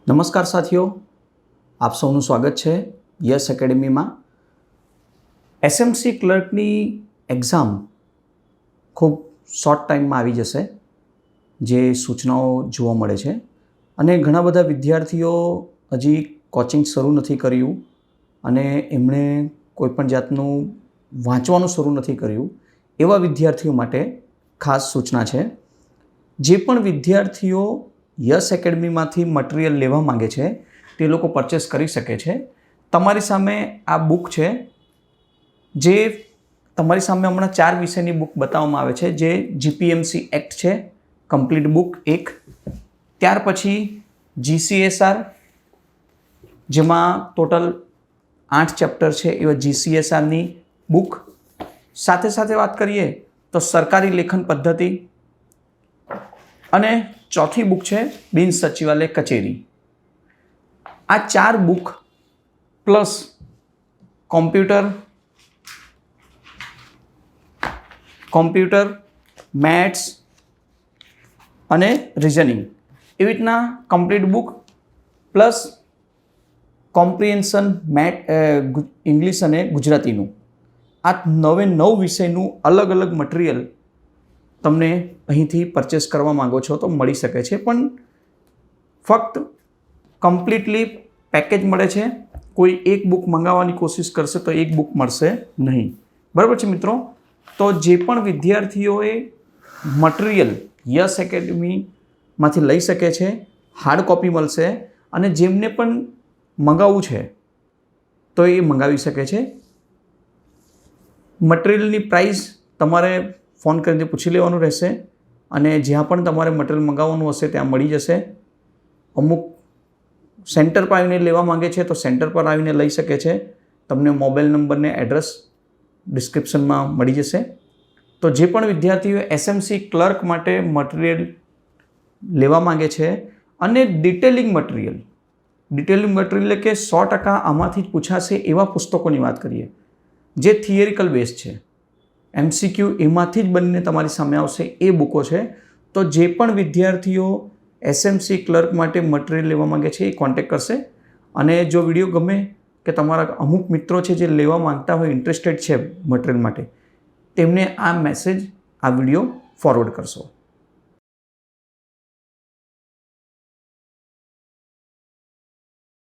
નમસ્કાર સાથીઓ, આપ સૌનું સ્વાગત છે યસ એકેડમીમાં. એસએમસી ક્લર્કની એક્ઝામ ખૂબ શોર્ટ ટાઈમમાં આવી જશે, જે સૂચનાઓ જોવા મળે છે. અને ઘણા બધા વિદ્યાર્થીઓ હજી કોચિંગ શરૂ નથી કર્યું અને એમણે કોઈપણ જાતનું વાંચવાનું શરૂ નથી કર્યું. એવા વિદ્યાર્થીઓ માટે ખાસ સૂચના છે. જે પણ વિદ્યાર્થીઓ યસ એકેડમીમાંથી મટીરિયલ લેવા માંગે છે તે લોકો પરચેસ કરી શકે છે. તમારી સામે આ બુક છે, જે તમારી સામે હમણાં 4 વિષયની બુક બતાવવામાં આવે છે, જે જીપીએમસી એક્ટ છે, કમ્પ્લીટ બુક 1. ત્યાર પછી જીસીએસઆર, જેમાં ટોટલ 8 ચેપ્ટર છે એવા જીસીએસઆરની બુક. સાથે સાથે વાત કરીએ તો સરકારી લેખન પદ્ધતિ, અને ચોથી બુક છે બિન સચિવાલય કચેરી. આ 4 બુક પ્લસ કોમ્પ્યુટર, મેથ્સ અને રિઝનિંગ, એવી રીતના complete book plus comprehension English અને ગુજરાતીનું, આ 9 વિષયનું અલગ અલગ મટીરિયલ તમને અહીંથી પરચેસ કરવા માંગો છો તો મળી શકે છે. પણ ફક્ત કમ્પ્લીટલી પેકેજ મળે છે. કોઈ એક બુક મંગાવવાની કોશિશ કરશે તો એક બુક મળશે નહીં. બરાબર છે મિત્રો? તો જે પણ વિદ્યાર્થીઓએ મટીરિયલ યસ એકેડમીમાંથી લઈ શકે છે, હાર્ડ કોપી મળશે, અને જેમને પણ મંગાવવું છે તો એ મંગાવી શકે છે. મટીરિયલની પ્રાઇસ તમારે ફોન કરીને પૂછી લેવાનું રહેશે, અને જ્યાં પણ તમારે મટીરિયલ મંગાવવાનું હશે ત્યાં મળી જશે. અમુક સેન્ટર પર આવીને લેવા માંગે છે તો સેન્ટર પર આવીને લઈ શકે છે. તમને મોબાઈલ નંબર ને એડ્રેસ ડિસ્ક્રિપ્શનમાં મળી જશે. તો જે પણ વિદ્યાર્થીઓ એસએમસી ક્લર્ક માટે મટીરિયલ લેવા માંગે છે, અને ડિટેલિંગ મટીરિયલ એટલે કે 100% આમાંથી જ પૂછાશે એવા પુસ્તકોની વાત કરીએ, જે થિયરિકલ બેઝ છે, એમસીક્યુ એમાંથી જ બનીને તમારી સામે આવશે, એ બુકો છે. તો જે પણ વિદ્યાર્થીઓ એસએમસી ક્લર્ક માટે મટીરિયલ લેવા માંગે છે એ કોન્ટેક્ટ કરશે. અને જો વિડીયો ગમે કે તમારા અમુક મિત્રો છે જે લેવા માંગતા હોય, ઇન્ટરેસ્ટેડ છે મટીરિયલ માટે, તેમને આ મેસેજ, આ વિડીયો ફોરવર્ડ કરશો.